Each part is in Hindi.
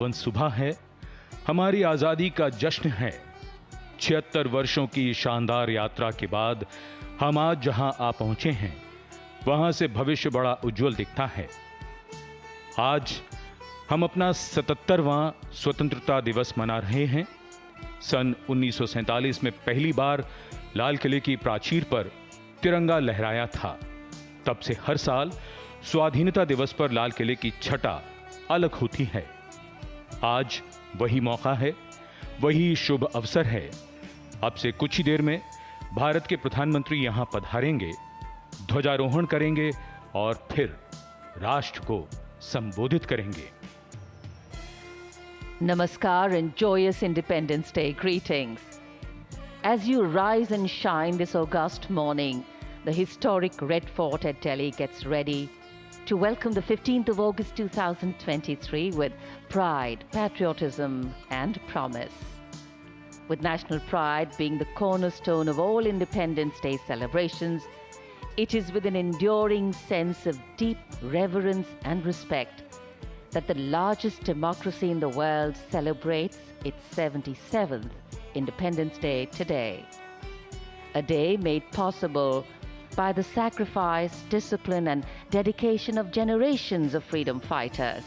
पावन सुबह है, हमारी आजादी का जश्न है। 76 वर्षों की शानदार यात्रा के बाद हम आज जहां आ पहुंचे हैं, वहां से भविष्य बड़ा उज्जवल दिखता है। आज हम अपना 77वां स्वतंत्रता दिवस मना रहे हैं। सन 1947 में पहली बार लाल किले की प्राचीर पर तिरंगा लहराया था। तब से हर साल स्वाधीनता दिवस पर लाल किले की छटा अलग होती है। आज वही मौका है, वही शुभ अवसर है। अब से कुछ ही देर में भारत के प्रधानमंत्री यहां पधारेंगे, ध्वजारोहण करेंगे और फिर राष्ट्र को संबोधित करेंगे। Namaskar and joyous Independence Day greetings. As you rise and shine this August morning, the historic Red Fort at Delhi gets ready to welcome the 15th of August 2023 with pride, patriotism and promise. With national pride being the cornerstone of all Independence Day celebrations, it is with an enduring sense of deep reverence and respect that the largest democracy in the world celebrates its 77th Independence Day today. A day made possible by the sacrifice, discipline and dedication of generations of freedom fighters.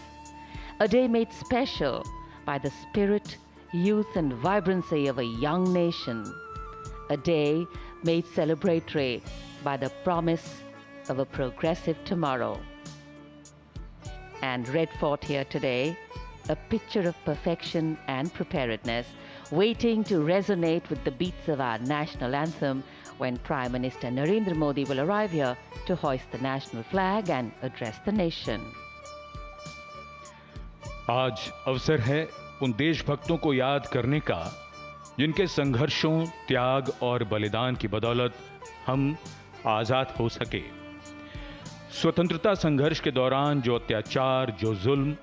A day made special by the spirit, youth and vibrancy of a young nation. A day made celebratory by the promise of a progressive tomorrow. And Red Fort here today, a picture of perfection and preparedness, waiting to resonate with the beats of our national anthem when Prime Minister Narendra Modi will arrive here to hoist the national flag and address the nation. आज अवसर है उन देशभक्तों को याद करने का जिनके संघर्षों, त्याग और बलिदान की बदौलत हम आजाद हो सके। स्वतंत्रता संघर्ष के दौरान जो अत्याचार, जो जुल्म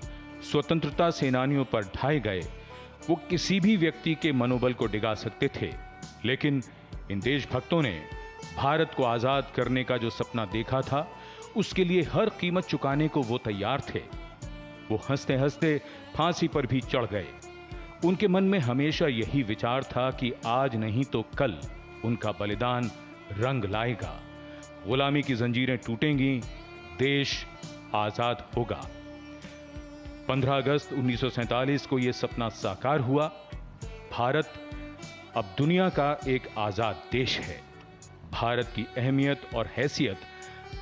स्वतंत्रता सेनानियों पर ढाए गए, वो किसी भी व्यक्ति के मनोबल को डिगा सकते थे। लेकिन इन देशभक्तों ने भारत को आजाद करने का जो सपना देखा था, उसके लिए हर कीमत चुकाने को वो तैयार थे। वो हंसते हंसते फांसी पर भी चढ़ गए। उनके मन में हमेशा यही विचार था कि आज नहीं तो कल उनका बलिदान रंग लाएगा, गुलामी की जंजीरें टूटेंगी, देश आजाद होगा। 15 अगस्त 1947 को यह सपना साकार हुआ। भारत अब दुनिया का एक आजाद देश है। भारत की अहमियत और हैसियत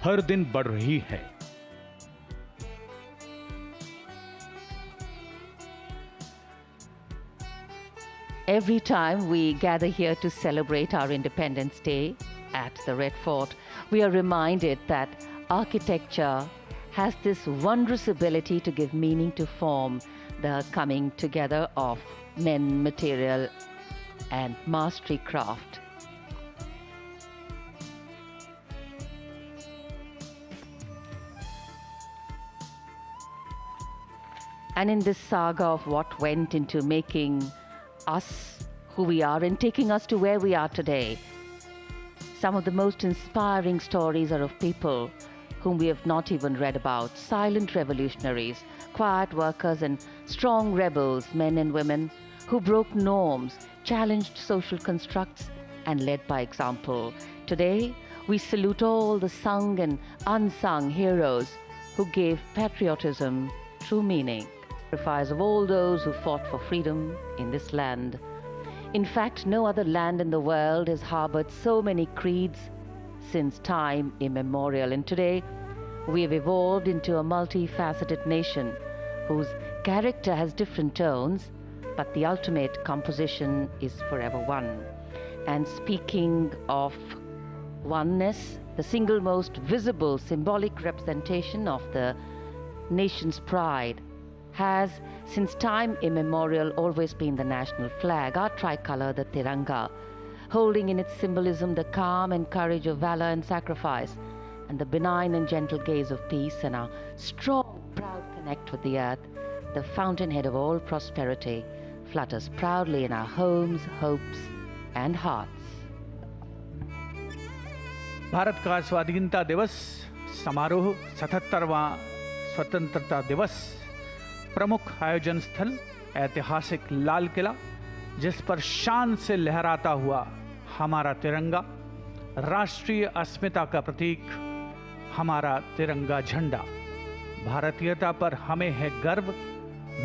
हर दिन बढ़ रही है। Every time we gather here to celebrate our Independence Day at the Red Fort, we are reminded that architecture has this wondrous ability to give meaning to form, the coming together of men, material, and mastery craft. And in this saga of what went into making us who we are and taking us to where we are today, some of the most inspiring stories are of people whom we have not even read about. Silent revolutionaries, quiet workers and strong rebels, men and women who broke norms, challenged social constructs and led by example. Today, we salute all the sung and unsung heroes who gave patriotism true meaning. Sacrifice of all those who fought for freedom in this land. In fact, no other land in the world has harbored so many creeds since time immemorial. And today, we have evolved into a multifaceted nation whose character has different tones, but the ultimate composition is forever one. And speaking of oneness, the single most visible symbolic representation of the nation's pride has, since time immemorial, always been the national flag, our tricolour, the Tiranga, holding in its symbolism the calm and courage of valour and sacrifice, and the benign and gentle gaze of peace, and our strong, proud connect with the earth, the fountainhead of all prosperity, flutters proudly in our homes, hopes and hearts. Bharat का स्वाधीनता दिवस समारोह 77वां स्वतंत्रता दिवस प्रमुख आयोजन स्थल ऐतिहासिक लाल किला, जिस पर शान से लहराता हुआ हमारा तिरंगा, राष्ट्रीय अस्मिता का प्रतीक हमारा तिरंगा झंडा। भारतीयता पर हमें है गर्व,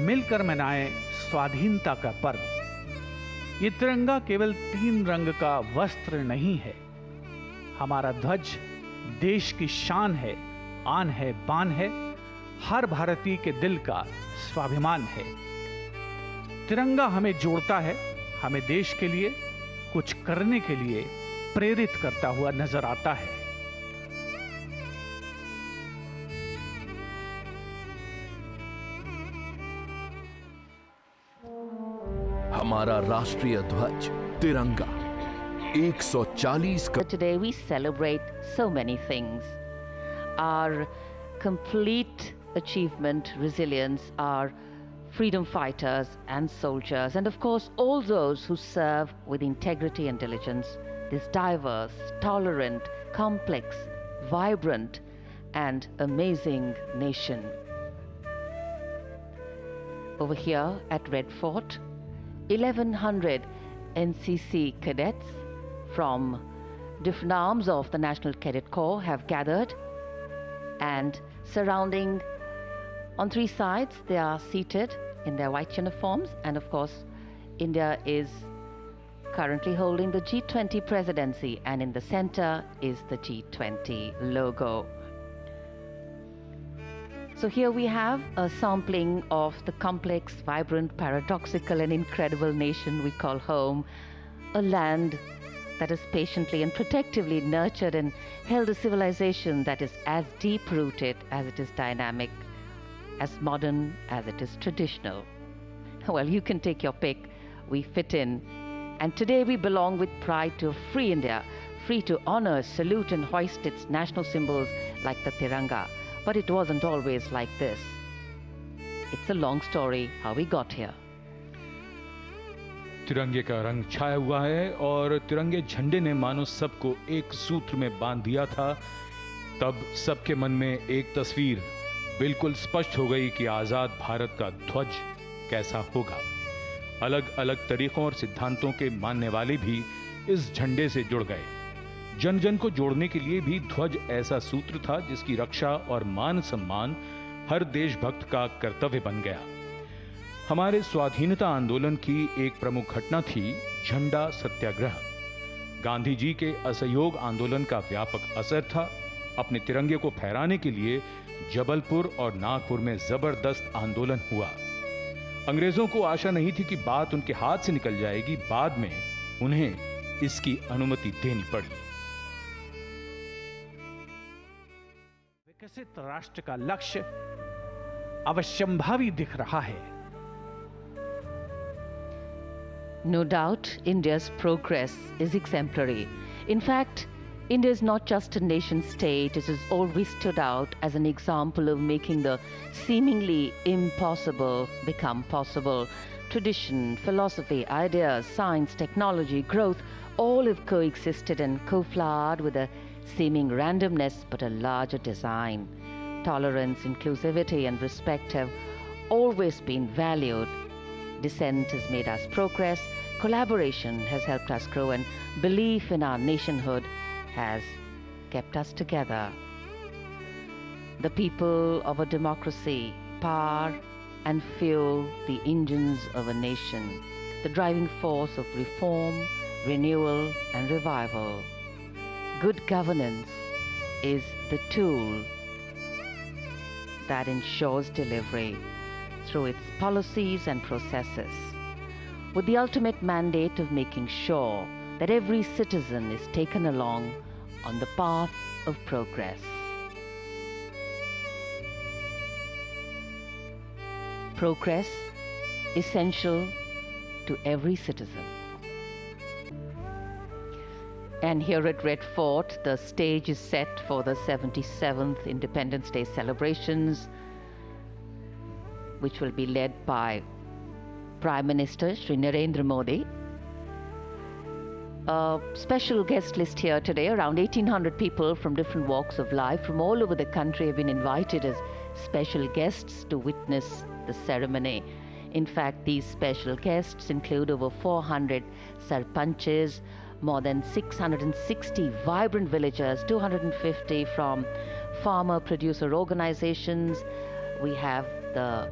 मिलकर मनाएं स्वाधीनता का पर्व। ये तिरंगा केवल 3 रंग का वस्त्र नहीं है, हमारा ध्वज देश की शान है, आन है, बान है, हर भारतीय के दिल का स्वाभिमान है। तिरंगा हमें जोड़ता है, हमें देश के लिए कुछ करने के लिए प्रेरित करता हुआ नजर आता है। हमारा राष्ट्रीय ध्वज तिरंगा 140 का। Today we celebrate so many things. Our complete achievement, resilience, our freedom fighters and soldiers, and of course all those who serve with integrity and diligence, this diverse, tolerant, complex, vibrant and amazing nation. Over here at Red Fort, 1100 NCC cadets from different arms of the National Cadet Corps have gathered, and surrounding on 3 sides they are seated in their white uniforms, and of course India is currently holding the G20 presidency, and in the center is the G20 logo. So here we have a sampling of the complex, vibrant, paradoxical and incredible nation we call home, a land that has patiently and protectively nurtured and held a civilization that is as deep-rooted as it is dynamic, as modern as it is traditional. Well, you can take your pick. We fit in. And today we belong with pride to a free India, free to honor, salute and hoist its national symbols like the Tiranga. But it wasn't always like this. It's a long story how we got here. तिरंगे का रंग छाया हुआ है और तिरंगे झंडे ने मानो सबको एक सूत्र में बांध दिया था। तब सबके मन में एक तस्वीर बिल्कुल स्पष्ट हो गई कि आजाद भारत का ध्वज कैसा होगा। अलग अलग तरीकों और सिद्धांतों के मानने वाले भी इस झंडे से जुड़ गए। जन जन को जोड़ने के लिए भी ध्वज ऐसा सूत्र था जिसकी रक्षा और मान सम्मान हर देशभक्त का कर्तव्य बन गया। हमारे स्वाधीनता आंदोलन की एक प्रमुख घटना थी झंडा सत्याग्रह। गांधी जी के असहयोग आंदोलन का व्यापक असर था। अपने तिरंगे को फहराने के लिए जबलपुर और नागपुर में जबरदस्त आंदोलन हुआ। अंग्रेजों को आशा नहीं थी कि बात उनके हाथ से निकल जाएगी। बाद में उन्हें इसकी अनुमति देनी पड़ी। विकसित राष्ट्र का लक्ष्य अवश्यंभावी दिख रहा है। No doubt, India's progress is exemplary. In fact, India is not just a nation state, it has always stood out as an example of making the seemingly impossible become possible. Tradition, philosophy, ideas, science, technology, growth, all have coexisted and co-flowered with a seeming randomness but a larger design. Tolerance, inclusivity and respect have always been valued. Dissent has made us progress, collaboration has helped us grow, and belief in our nationhood has kept us together. The people of a democracy power and fuel the engines of a nation, the driving force of reform, renewal and revival. Good governance is the tool that ensures delivery through its policies and processes, with the ultimate mandate of making sure that every citizen is taken along on the path of progress. Progress essential to every citizen. And here at Red Fort, the stage is set for the 77th Independence Day celebrations, which will be led by Prime Minister Shri Narendra Modi. A special guest list here today. Around 1,800 people from different walks of life from all over the country have been invited as special guests to witness the ceremony. In fact, these special guests include over 400 sarpanches, more than 660 vibrant villagers, 250 from farmer producer organizations. We have the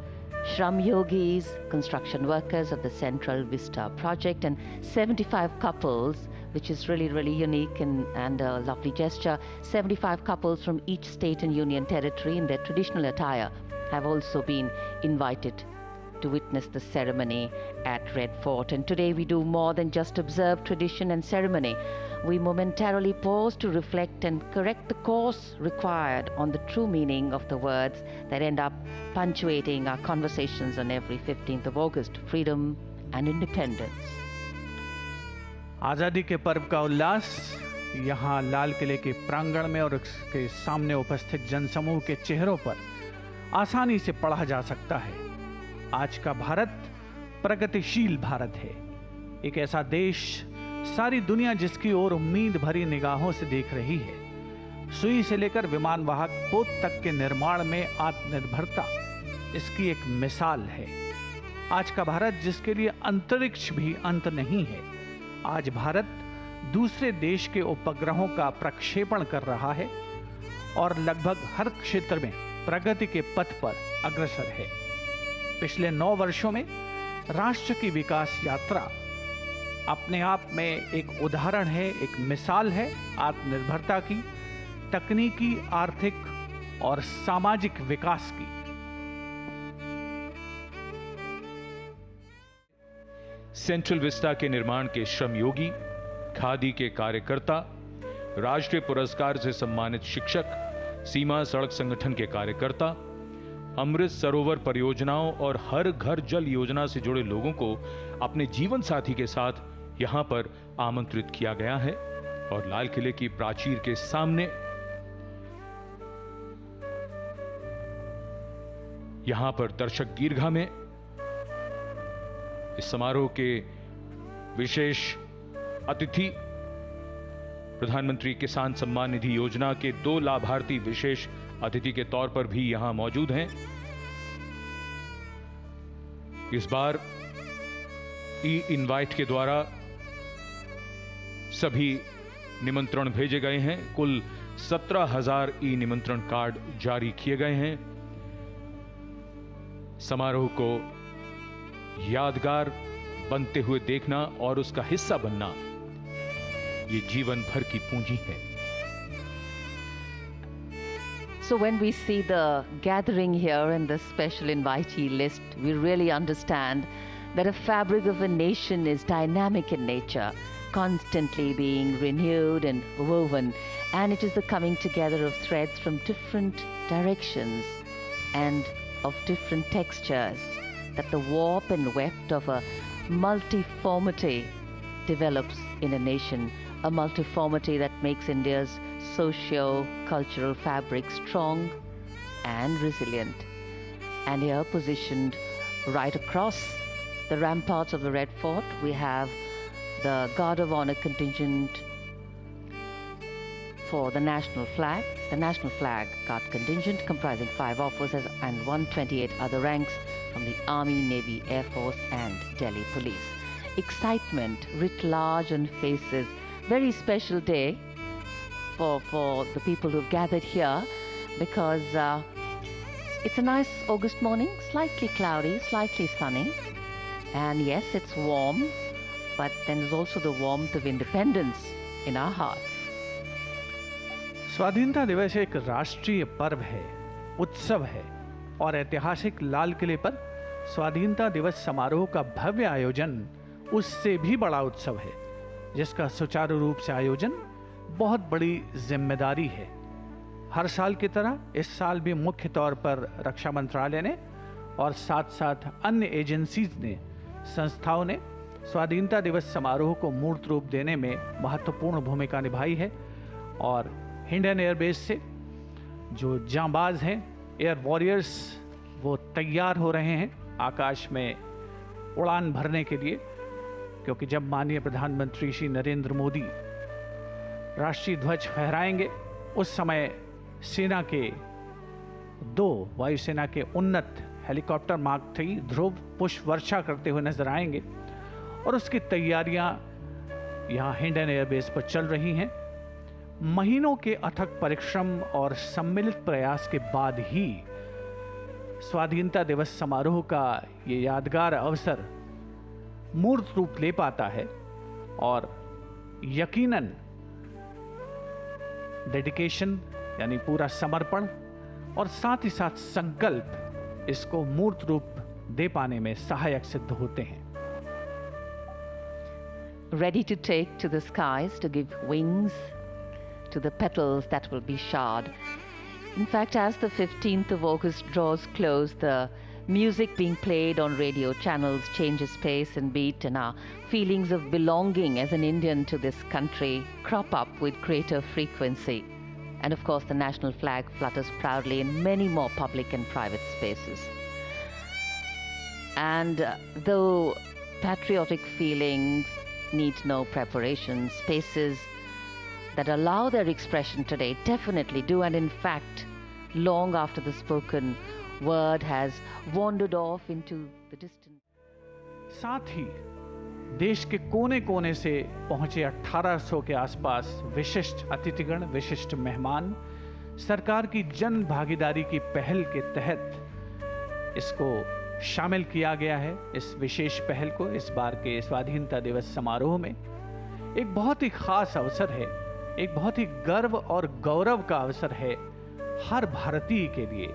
Shram Yogis, construction workers of the Central Vista project, and 75 couples, which is really, really unique and a lovely gesture. 75 couples from each state and union territory in their traditional attire have also been invited to witness the ceremony at Red Fort. And today we do more than just observe tradition and ceremony. We momentarily pause to reflect and correct the course required on the true meaning of the words that end up punctuating our conversations on every 15th of August, freedom and independence. आज़ादी के पर्व का उल्लास यहाँ लाल किले के प्रांगण में और उसके सामने उपस्थित जनसमूह के चेहरों पर आसानी से पढ़ा जा सकता है। आज का भारत प्रगतिशील भारत है, एक ऐसा देश सारी दुनिया जिसकी ओर उम्मीद भरी निगाहों से देख रही है। सुई से लेकर विमान वाहक पोत तक के निर्माण में आत्मनिर्भरता इसकी एक मिसाल है। आज का भारत जिसके लिए अंतरिक्ष भी अंत नहीं है। आज भारत दूसरे देश के उपग्रहों का प्रक्षेपण कर रहा है और लगभग हर क्षेत्र में प्रगति के पथ पर अग्रसर है। पिछले 9 वर्षों में राष्ट्र की विकास यात्रा अपने आप में एक उदाहरण है, एक मिसाल है आत्मनिर्भरता की, तकनीकी, आर्थिक और सामाजिक विकास की। सेंट्रल विस्टा के निर्माण के श्रमयोगी, खादी के कार्यकर्ता, राष्ट्रीय पुरस्कार से सम्मानित शिक्षक, सीमा सड़क संगठन के कार्यकर्ता, अमृत सरोवर परियोजनाओं और हर घर जल योजना से जुड़े लोगों को अपने जीवन साथी के साथ यहां पर आमंत्रित किया गया है। और लाल किले की प्राचीर के सामने यहां पर दर्शक दीर्घा में इस समारोह के विशेष अतिथि प्रधानमंत्री किसान सम्मान निधि योजना के 2 लाभार्थी विशेष अतिथि के तौर पर भी यहां मौजूद हैं। इस बार ई इनवाइट के द्वारा सभी निमंत्रण भेजे गए हैं। कुल 17,000 ई निमंत्रण कार्ड जारी किए गए हैं। समारोह को यादगार बनते हुए देखना और उसका हिस्सा बनना ये जीवन भर की पूंजी है। So when we see the gathering here and the special invitee list, we really understand that a fabric of a nation is dynamic in nature, constantly being renewed and woven, and it is the coming together of threads from different directions and of different textures that the warp and weft of a multiformity develops in a nation, a multiformity that makes India's socio-cultural fabric strong and resilient. And here, positioned right across the ramparts of the Red Fort, we have the Guard of Honor contingent for the national flag guard contingent comprising 5 officers and 128 other ranks from the Army, Navy, Air Force and Delhi Police. Excitement writ large on faces. Very special day for the people who've gathered here because it's a nice August morning, slightly cloudy, slightly sunny, and yes, it's warm, but then there's also the warmth of independence in our hearts. स्वाधीनता दिवस एक राष्ट्रीय पर्व है, उत्सव है और ऐतिहासिक लाल किले पर स्वाधीनता दिवस समारोह का भव्य आयोजन उससे भी बड़ा उत्सव है, जिसका सुचारू रूप से आयोजन बहुत बड़ी जिम्मेदारी है। हर साल की तरह इस साल भी मुख्य तौर पर रक्षा मंत्रालय ने और साथ साथ अन्य एजेंसीज ने, संस्थाओं ने स्वाधीनता दिवस समारोह को मूर्त रूप देने में महत्वपूर्ण भूमिका निभाई है। और इंडियन एयरबेस से जो जांबाज हैं, एयर वॉरियर्स, वो तैयार हो रहे हैं आकाश में उड़ान भरने के लिए, क्योंकि जब माननीय प्रधानमंत्री श्री नरेंद्र मोदी राष्ट्रीय ध्वज फहराएंगे उस समय सेना के 2 वायुसेना के उन्नत हेलीकॉप्टर मार्क 3 ध्रुव पुष्प वर्षा करते हुए नजर आएंगे और उसकी तैयारियां यहां हिंडन एयरबेस पर चल रही हैं। महीनों के अथक परिश्रम और सम्मिलित प्रयास के बाद ही स्वाधीनता दिवस समारोह का ये यादगार अवसर मूर्त रूप ले पाता है और यकीनन डेडिकेशन यानी पूरा समर्पण और साथ ही साथ संकल्प इसको मूर्त रूप दे पाने में सहायक सिद्ध होते हैं। Ready to take to the skies to give wings to the petals that will be shod. In fact, as the 15th of August draws close, the music being played on radio channels changes pace and beat, and our feelings of belonging as an Indian to this country crop up with greater frequency. And of course, the national flag flutters proudly in many more public and private spaces. And though patriotic feelings need no preparation, spaces that allow their expression today definitely do, and in fact, long after the spoken word has wandered off into the distance. साथ ही देश के कोने कोने से पहुंचे 1800 के आसपास विशिष्ट अतिथिगण, विशिष्ट मेहमान, सरकार की जन भागीदारी की पहल के तहत इसको शामिल किया गया है। इस विशेष पहल को इस बार के स्वाधीनता दिवस समारोह में एक बहुत ही खास अवसर है, एक बहुत ही गर्व और गौरव का अवसर है हर भारतीय के लिए,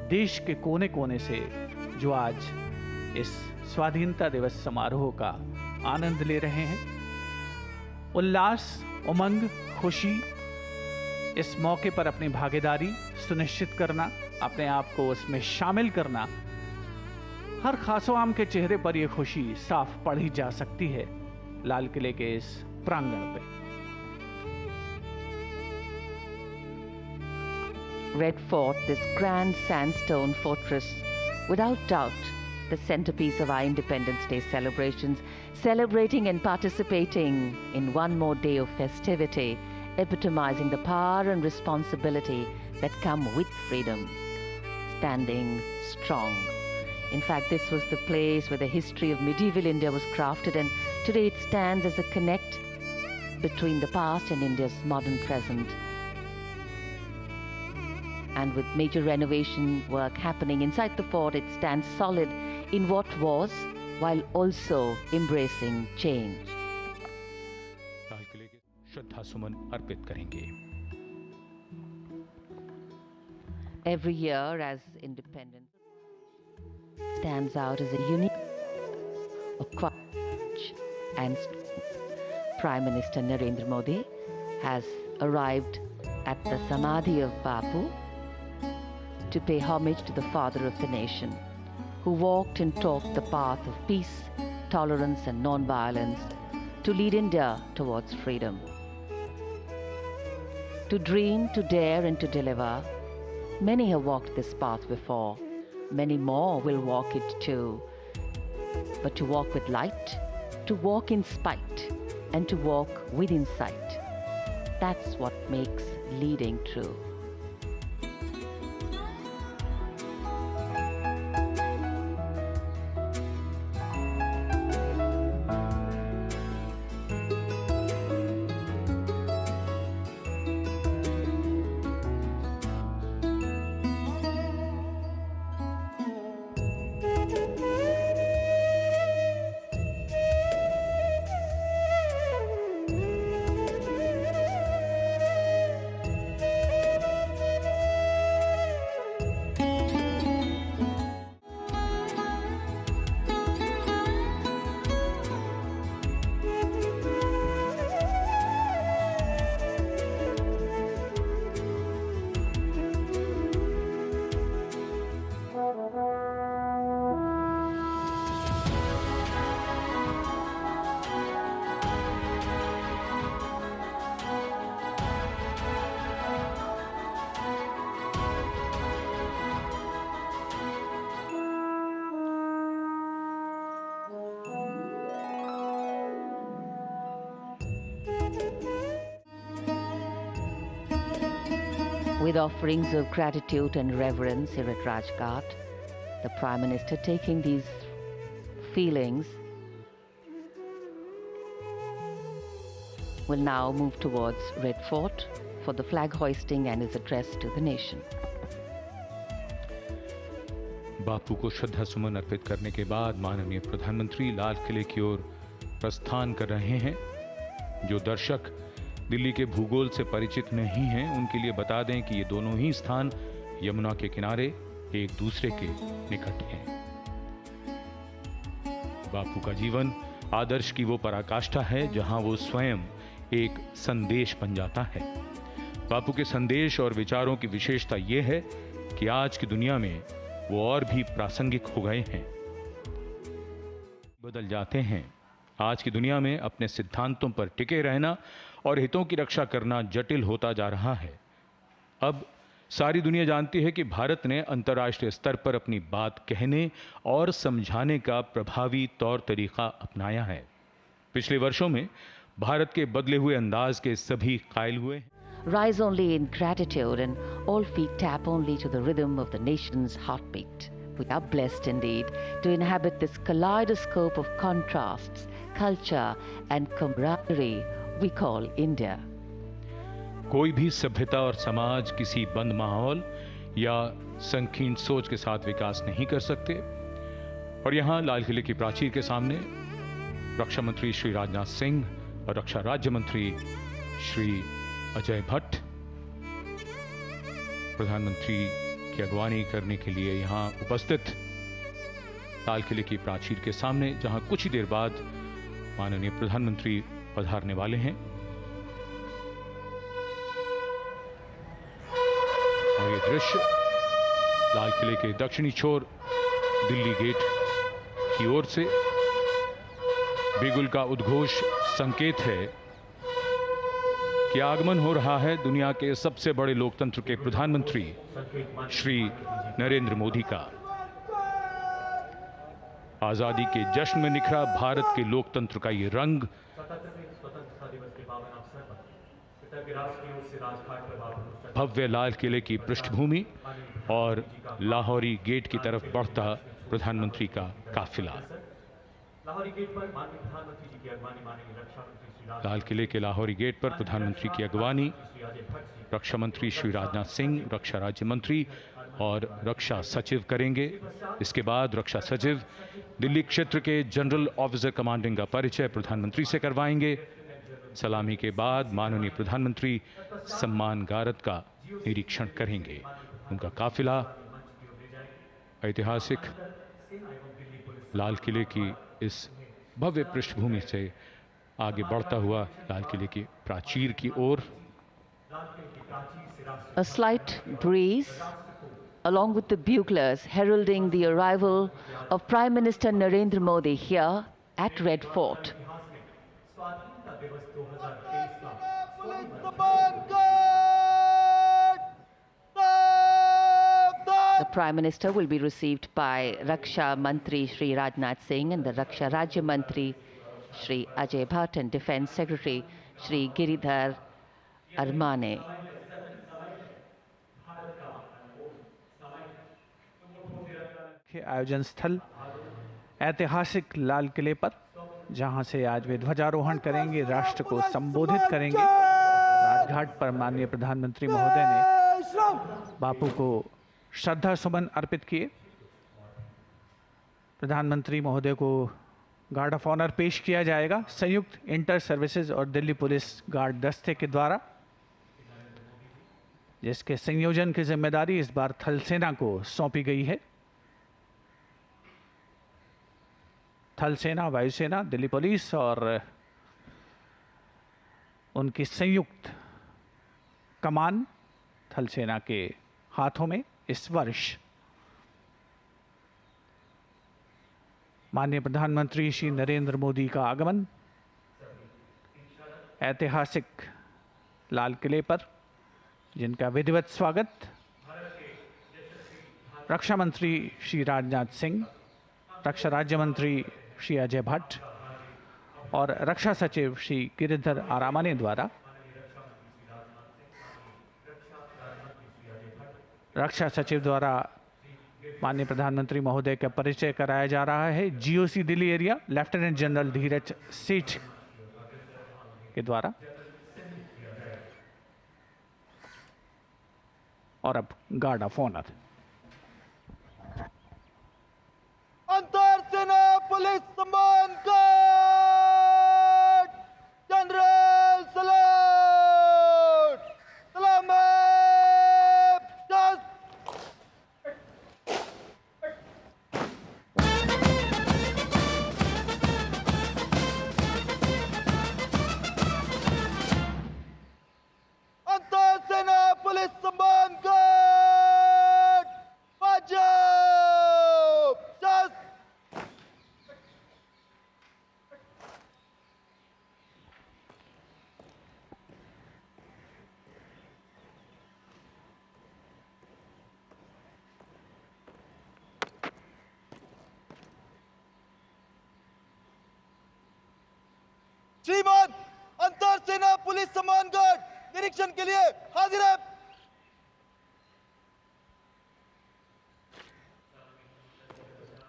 देश के कोने कोने से जो आज इस स्वाधीनता दिवस समारोह का आनंद ले रहे हैं। उल्लास, उमंग, खुशी, इस मौके पर अपनी भागीदारी सुनिश्चित करना, अपने आप को उसमें शामिल करना, हर खासो आम के चेहरे पर यह खुशी साफ पढ़ी जा सकती है लाल किले के इस प्रांगण पे। Red Fort, this grand sandstone fortress, without doubt the centerpiece of our Independence Day celebrations, celebrating and participating in one more day of festivity, epitomizing the power and responsibility that come with freedom, standing strong. In fact, this was the place where the history of medieval India was crafted, and today it stands as a connect between the past and India's modern present. And with major renovation work happening inside the fort, it stands solid in what was, while also embracing change. लाल किले के श्रद्धा सुमन अर्पित करेंगे। Every year, as independence stands out as a unique, courage and Prime Minister Narendra Modi has arrived at the Samadhi of Bapu to pay homage to the father of the nation, who walked and talked the path of peace, tolerance and non-violence to lead India towards freedom. To dream, to dare and to deliver, many have walked this path before. Many more will walk it too. But to walk with light, to walk in spite, and to walk with insight, that's what makes leading true. With offerings of gratitude and reverence here at Rajghat, The Prime Minister, taking these feelings, will now move towards Red Fort for the flag hoisting and his address to the nation. बापू को श्रद्धा सुमन अर्पित करने के बाद माननीय प्रधानमंत्री लाल किले की ओर प्रस्थान कर रहे हैं। जो दर्शक दिल्ली के भूगोल से परिचित नहीं हैं, उनके लिए बता दें कि ये दोनों ही स्थान यमुना के किनारे एक दूसरे के निकट हैं। बापू का जीवन आदर्श की वो पराकाष्ठा है जहां वो स्वयं एक संदेश बन जाता है। बापू के संदेश और विचारों की विशेषता यह है कि आज की दुनिया में वो और भी प्रासंगिक हो गए हैं, बदल जाते हैं। आज की दुनिया में अपने सिद्धांतों पर टिके रहना और हितों की रक्षा करना जटिल होता जा रहा है। अब सारी दुनिया जानती है कि भारत ने अंतर्राष्ट्रीय स्तर पर अपनी बात कहने और समझाने का प्रभावी तौर तरीका अपनाया है। पिछले वर्षों में भारत के बदले हुए अंदाज के सभी कायल हुए। Rise only in gratitude and all feet tap only to the rhythm of the nation's heartbeat. We are blessed indeed to inhabit this kaleidoscope of contrasts, culture and camaraderie we call India. कोई भी सभ्यता और समाज किसी बंद माहौल या संकीर्ण सोच के साथ विकास नहीं कर सकते। और यहाँ लाल किले की प्राचीर के सामने रक्षा मंत्री श्री राजनाथ सिंह और रक्षा राज्य मंत्री श्री अजय भट्ट प्रधानमंत्री की अगवानी करने के लिए यहां उपस्थित लाल किले की प्राचीर के सामने, जहां कुछ ही देर बाद माननीय प्रधानमंत्री पधारने वाले हैं। और ये दृश्य लाल किले के दक्षिणी छोर दिल्ली गेट की ओर से बिगुल का उद्घोष संकेत है कि आगमन हो रहा है दुनिया के सबसे बड़े लोकतंत्र के प्रधानमंत्री श्री नरेंद्र मोदी का। आजादी के जश्न में निखरा भारत के लोकतंत्र का ये रंग भव्य लाल किले की पृष्ठभूमि और लाहौरी गेट की तरफ बढ़ता प्रधानमंत्री का काफिला। लाल किले के लाहौरी गेट पर प्रधानमंत्री की अगवानी रक्षा मंत्री श्री राजनाथ सिंह, रक्षा राज्य मंत्री और रक्षा सचिव करेंगे। इसके बाद रक्षा सचिव दिल्ली क्षेत्र के जनरल ऑफिसर कमांडिंग का परिचय प्रधानमंत्री से करवाएंगे। सलामी के बाद माननीय प्रधानमंत्री सम्मान गारद का निरीक्षण करेंगे। उनका काफिला ऐतिहासिक लाल किले की इस भव्य पृष्ठभूमि से आगे बढ़ता हुआ लाल किले की प्राचीर की ओर। A slight breeze, along with the buglers heralding the arrival of Prime Minister Narendra Modi here at Red Fort. The Prime Minister will be received by Raksha Mantri Shri Rajnath Singh and the Raksha Rajya Mantri Shri Ajay Bhatt and Defence Secretary Shri Giridhar Armane. आयोजन स्थल ऐतिहासिक लाल किले पर, जहां से आज वे ध्वजारोहण करेंगे, राष्ट्र को संबोधित करेंगे। राजघाट पर माननीय प्रधानमंत्री महोदय ने बापू को श्रद्धा सुमन अर्पित किए। प्रधानमंत्री महोदय को गार्ड ऑफ ऑनर पेश किया जाएगा संयुक्त इंटर सर्विसेज और दिल्ली पुलिस गार्ड दस्ते के द्वारा, जिसके संयोजन की जिम्मेदारी इस बार थल सेना को सौंपी गई है। थल सेना, वायुसेना, दिल्ली पुलिस और उनकी संयुक्त कमान थल सेना के हाथों में इस वर्ष। माननीय प्रधानमंत्री श्री नरेंद्र मोदी का आगमन ऐतिहासिक लाल किले पर, जिनका विधिवत स्वागत रक्षा मंत्री श्री राजनाथ सिंह, रक्षा राज्य मंत्री श्री अजय भट्ट और रक्षा सचिव श्री गिरिधर आरामाने द्वारा रक्षा सचिव द्वारा माननीय प्रधानमंत्री महोदय का परिचय कराया जा रहा है GOC Delhi area lieutenant general Dheeraj Seth के द्वारा। और अब गार्ड ऑफ ऑनर। अंतर सेना पुलिस सम्मान गार्ड जनरल सलाट सलामत जस्ट। अंतर सेना पुलिस सम्मान गार्ड पंजाब जस्ट। श्रीमान अंतर सेना पुलिस सम्मान गार्ड निरीक्षण के लिए हाजिर है।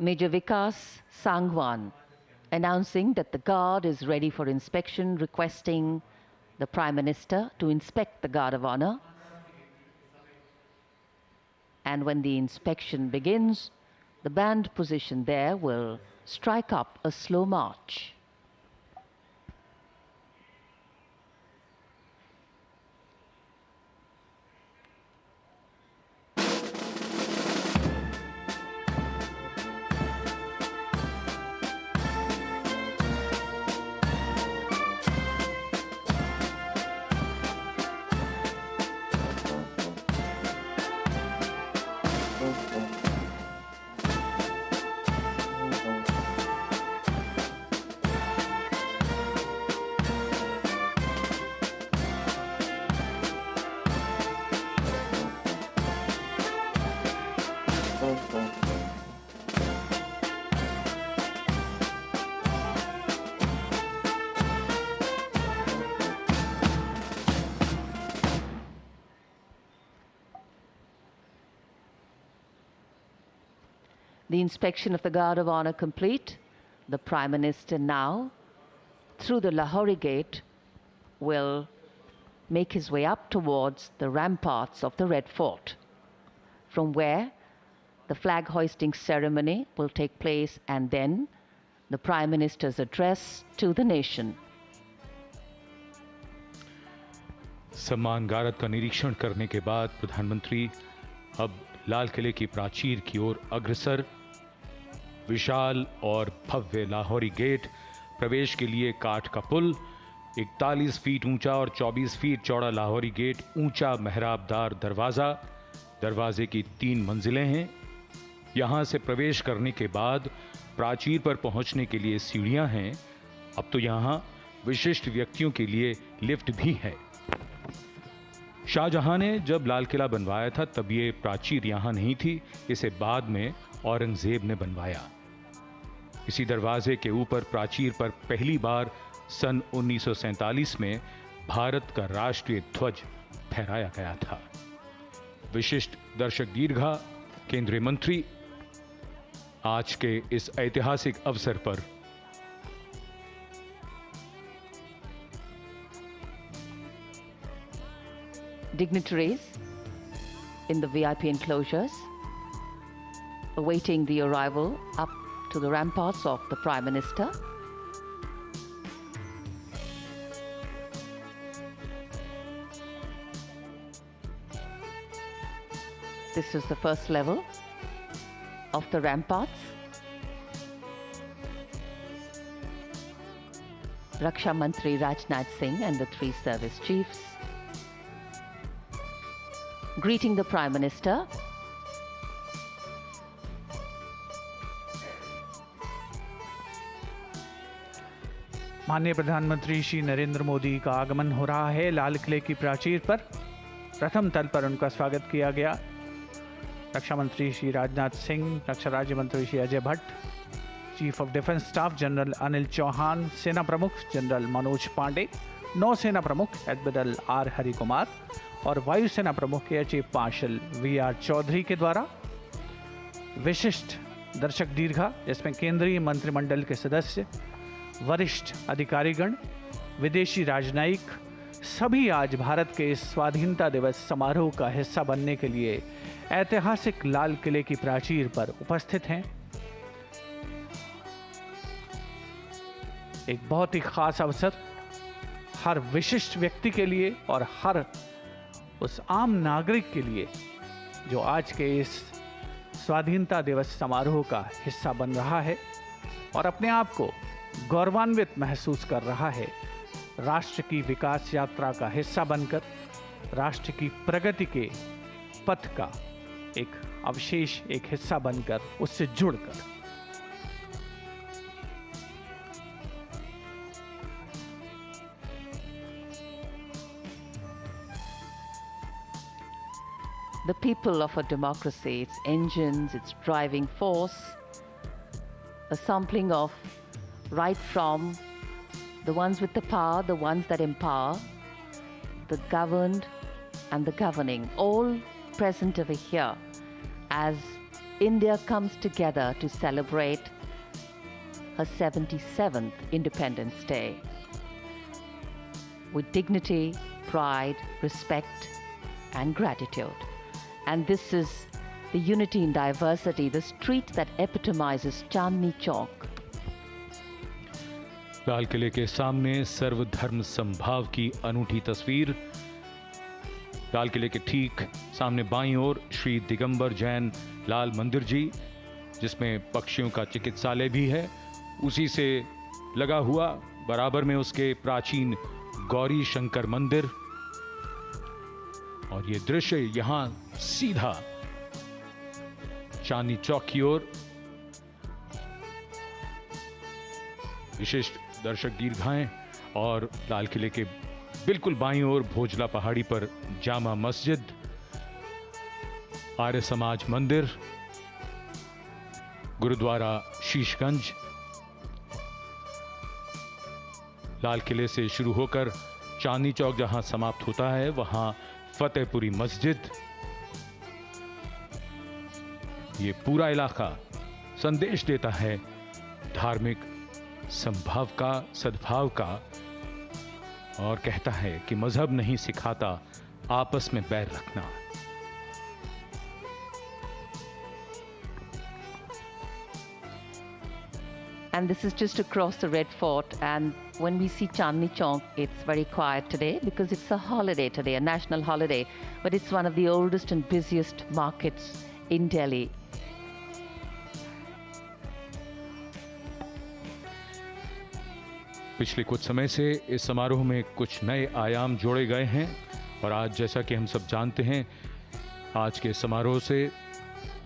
Major Vikas Sangwan announcing that the guard is ready for inspection, requesting the Prime Minister to inspect the Guard of Honor. And when the inspection begins, the band position there will strike up a slow march. The inspection of the Guard of Honor complete, the Prime Minister now, through the Lahori Gate, will make his way up towards the ramparts of the Red Fort, from where the flag hoisting ceremony will take place, and then the Prime Minister's address to the nation. सम्मान गारद का निरीक्षण करने के बाद प्रधानमंत्री अब लाल किले की प्राचीर की ओर अग्रसर। विशाल और भव्य लाहौरी गेट, प्रवेश के लिए काठ का पुल, 41 फीट ऊंचा और 24 फीट चौड़ा लाहौरी गेट, ऊंचा मेहराबदार दरवाज़ा, दरवाजे की 3 मंजिलें हैं। यहां से प्रवेश करने के बाद प्राचीर पर पहुंचने के लिए सीढ़ियां हैं। अब तो यहां विशिष्ट व्यक्तियों के लिए लिफ्ट भी है। शाहजहां ने जब लाल किला बनवाया था तब ये प्राचीर यहां नहीं थी, इसे बाद में औरंगजेब ने बनवाया। इसी दरवाजे के ऊपर प्राचीर पर पहली बार सन 1947 में भारत का राष्ट्रीय ध्वज फहराया गया था। विशिष्ट दर्शक दीर्घा, केंद्रीय मंत्री, आज के इस ऐतिहासिक अवसर पर dignitaries in the VIP enclosures awaiting the arrival up to the ramparts of the Prime Minister. This is the first level of the ramparts. Raksha Mantri Rajnath Singh and the 3 service chiefs greeting the Prime Minister. माननीय प्रधानमंत्री श्री नरेंद्र मोदी का आगमन हो रहा है लाल किले की प्राचीर पर। प्रथम तल पर उनका स्वागत किया गया। रक्षा मंत्री श्री राजनाथ सिंह, रक्षा राज्य मंत्री Shri Ajay Bhatt, chief of defence staff general Anil Chauhan, सेना प्रमुख जनरल मनोज पांडे, नौसेना प्रमुख एडमिरल आर हरिकुमार और वायुसेना प्रमुख air chief marshal V R Chaudhary के द्वारा विशिष्ट दर्शक दीर्घा जिसमें केंद्रीय मंत्रिमंडल के सदस्य, वरिष्ठ अधिकारीगण, विदेशी राजनयिक सभी आज भारत के इस स्वाधीनता दिवस समारोह का हिस्सा बनने के लिए ऐतिहासिक लाल किले की प्राचीर पर उपस्थित हैं। एक बहुत ही खास अवसर हर विशिष्ट व्यक्ति के लिए और हर उस आम नागरिक के लिए जो आज के इस स्वाधीनता दिवस समारोह का हिस्सा बन रहा है और अपने आप को गौरवान्वित महसूस कर रहा है, राष्ट्र की विकास यात्रा का हिस्सा बनकर, राष्ट्र की प्रगति के पथ का एक अवशेष, एक हिस्सा बनकर, उससे जुड़कर। The people of a democracy, its engines, its driving force, a sampling of right from the ones with the power, the ones that empower, the governed and the governing, all present over here as India comes together to celebrate her 77th Independence Day with dignity, pride, respect, and gratitude. And this is the unity in diversity, the street that epitomizes Chandni Chowk. लाल किले के सामने सर्वधर्म संभाव की अनूठी तस्वीर। लाल किले के ठीक सामने बाईं ओर श्री दिगंबर जैन लाल मंदिर जी, जिसमें पक्षियों का चिकित्सालय भी है, उसी से लगा हुआ बराबर में उसके प्राचीन गौरी शंकर मंदिर। और ये दृश्य यहां सीधा चांदनी चौक की ओर। विशिष्ट दर्शक दीर्घाएं और लाल किले के बिल्कुल बाईं ओर भोजला पहाड़ी पर जामा मस्जिद, आर्य समाज मंदिर, गुरुद्वारा शीशगंज। लाल किले से शुरू होकर चांदनी चौक जहां समाप्त होता है, वहां फतेहपुरी मस्जिद। ये पूरा इलाका संदेश देता है धार्मिक संभाव का, सद्भाव का, और कहता है कि मजहब नहीं सिखाता आपस में बैर रखना। And this is just across the Red Fort, and when we see Chandni Chowk, it's very quiet today because it's a holiday today, a national holiday, but it's one of the oldest and busiest markets in Delhi. पिछले कुछ समय से इस समारोह में कुछ नए आयाम जोड़े गए हैं और आज, जैसा कि हम सब जानते हैं, आज के समारोह से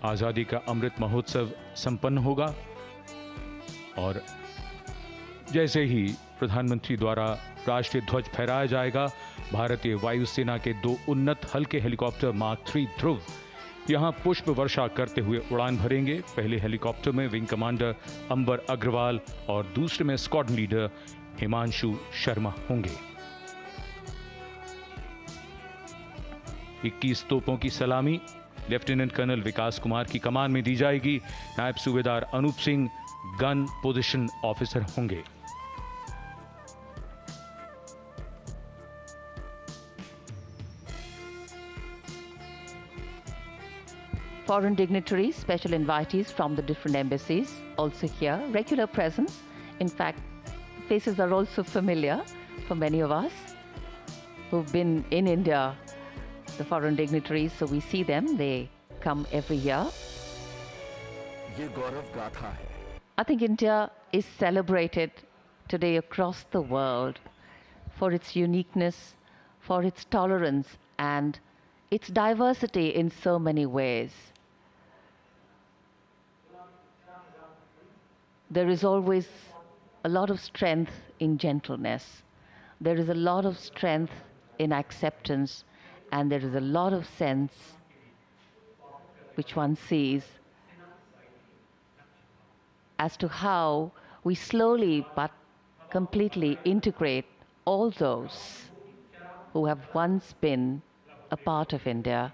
आज़ादी का अमृत महोत्सव संपन्न होगा। और जैसे ही प्रधानमंत्री द्वारा राष्ट्रीय ध्वज फहराया जाएगा, भारतीय वायुसेना के 2 उन्नत हल्के हेलीकॉप्टर मार्क 3 ध्रुव यहां पुष्प वर्षा करते हुए उड़ान भरेंगे। पहले हेलीकॉप्टर में विंग कमांडर अंबर अग्रवाल और दूसरे में स्क्वाड्रन लीडर हिमांशु शर्मा होंगे। 21 तोपों की सलामी लेफ्टिनेंट कर्नल विकास कुमार की कमान में दी जाएगी। नायब सूबेदार Anup Singh gun position officer होंगे। Foreign dignitaries, special invitees from the different embassies also here, regular presence. In fact, faces are also familiar for many of us who've been in India, the foreign dignitaries, so we see them, they come every year. ये गौरव गाथा है। I think India is celebrated today across the world for its uniqueness, for its tolerance and its diversity in so many ways. There is always a lot of strength in gentleness. There is a lot of strength in acceptance, and there is a lot of sense which one sees as to how we slowly but completely integrate all those who have once been a part of India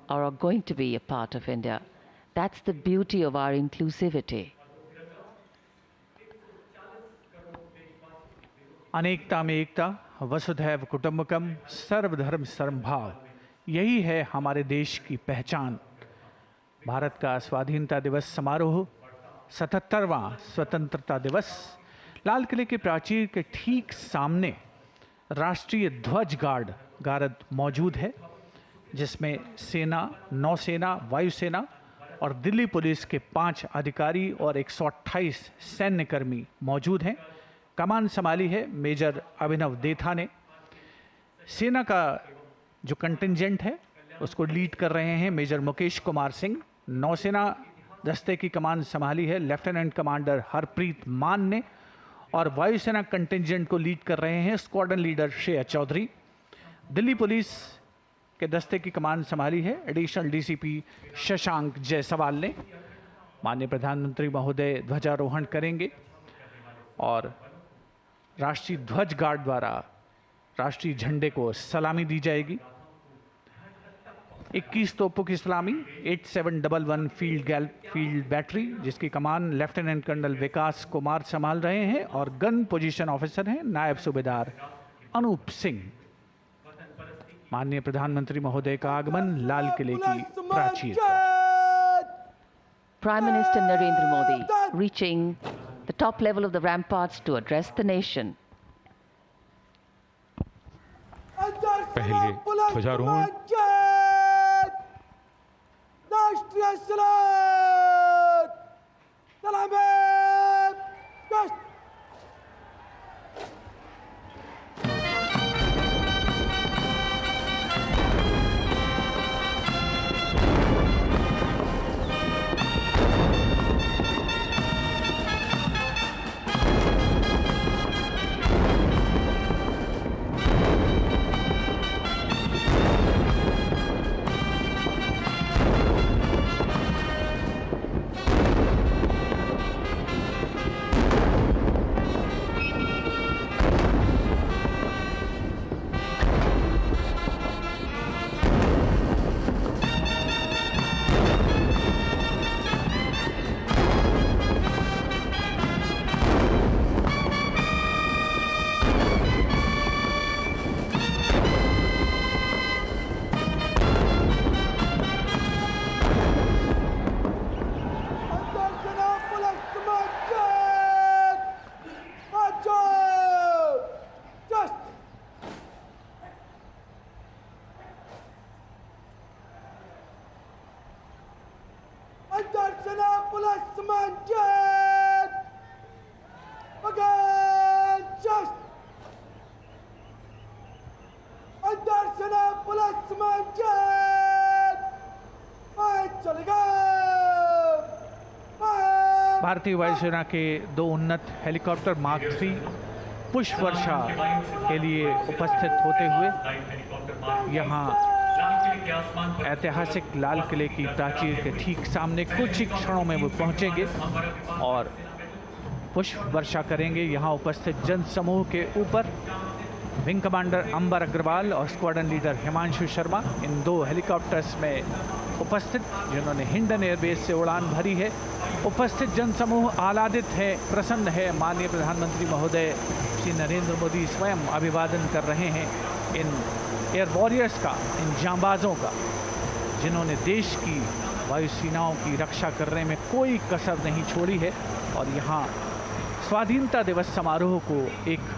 or are going to be a part of India. That's the beauty of our inclusivity. अनेकता में एकता, वसुधैव कुटुंबकम, सर्वधर्म समभाव, यही है हमारे देश की पहचान। भारत का स्वाधीनता दिवस समारोह, 77वां स्वतंत्रता दिवस, लाल किले के प्राचीर के ठीक सामने राष्ट्रीय ध्वज गार्ड मौजूद है, जिसमें सेना, नौसेना, वायुसेना और दिल्ली पुलिस के 5 अधिकारी और 128 सैन्यकर्मी मौजूद हैं। कमान संभाली है मेजर अभिनव देथा ने। सेना का जो कंटिंजेंट है उसको लीड कर रहे हैं मेजर मुकेश कुमार सिंह। नौसेना दस्ते की कमान संभाली है लेफ्टिनेंट कमांडर हरप्रीत मान ने, और वायुसेना कंटिंजेंट को लीड कर रहे हैं squadron leader Shreya Chaudhary. Delhi police के दस्ते की कमान संभाली है एडिशनल डीसीपी शशांक जायसवाल ने। माननीय प्रधानमंत्री महोदय ध्वजारोहण करेंगे और राष्ट्रीय ध्वज गार्ड द्वारा राष्ट्रीय झंडे को सलामी दी जाएगी। 21 तोपों की सलामी 8711 फील्ड बैटरी, जिसकी कमान लेफ्टिनेंट कर्नल विकास कुमार संभाल रहे हैं, और गन पोजीशन ऑफिसर हैं नायब सूबेदार अनूप सिंह। माननीय प्रधानमंत्री महोदय का आगमन लाल किले की प्राचीर पर। Prime Minister Narendra Modi reaching the top level of the ramparts to address the nation. पहले ध्वजारोहण, राष्ट्रीय सलाम, सलामी, गश्त। भारतीय वायुसेना के 2 उन्नत हेलीकॉप्टर मार्क 3 पुष्प वर्षा के लिए उपस्थित होते हुए यहाँ ऐतिहासिक लाल किले की प्राचीर के ठीक सामने कुछ ही क्षणों में वो पहुंचेंगे और पुष्प वर्षा करेंगे। यहाँ उपस्थित जन समूह के ऊपर विंग कमांडर अंबर अग्रवाल और स्क्वाड्रन लीडर हिमांशु शर्मा इन 2 हेलीकॉप्टर्स में उपस्थित, जिन्होंने हिंडन एयरबेस से उड़ान भरी है। उपस्थित जन समूह आह्लादित है, प्रसन्न है। माननीय प्रधानमंत्री महोदय श्री नरेंद्र मोदी स्वयं अभिवादन कर रहे हैं इन एयर वॉरियर्स का, इन जांबाजों का, जिन्होंने देश की वायुसेनाओं की रक्षा करने में कोई कसर नहीं छोड़ी है। और यहाँ स्वाधीनता दिवस समारोह को एक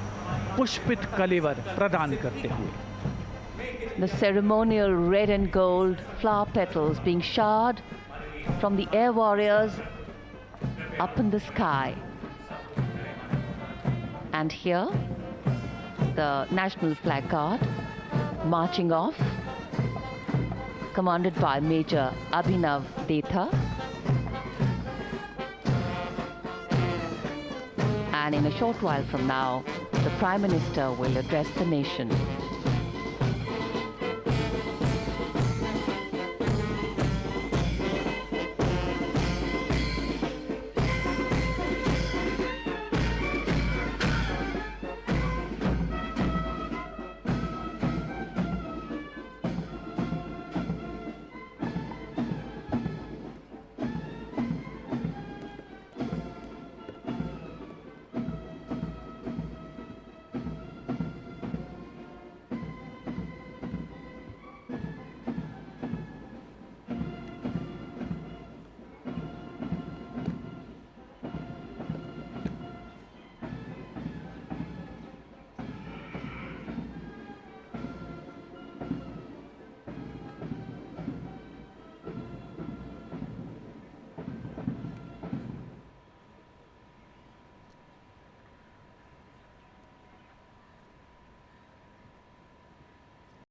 पुष्पित कलेवर प्रदान करते हुए The ceremonial red and gold flower petals being showered from the air warriors up in the sky. And here, the National Flag Guard marching off, commanded by Major Abhinav Detha. And in a short while from now, the Prime Minister will address the nation.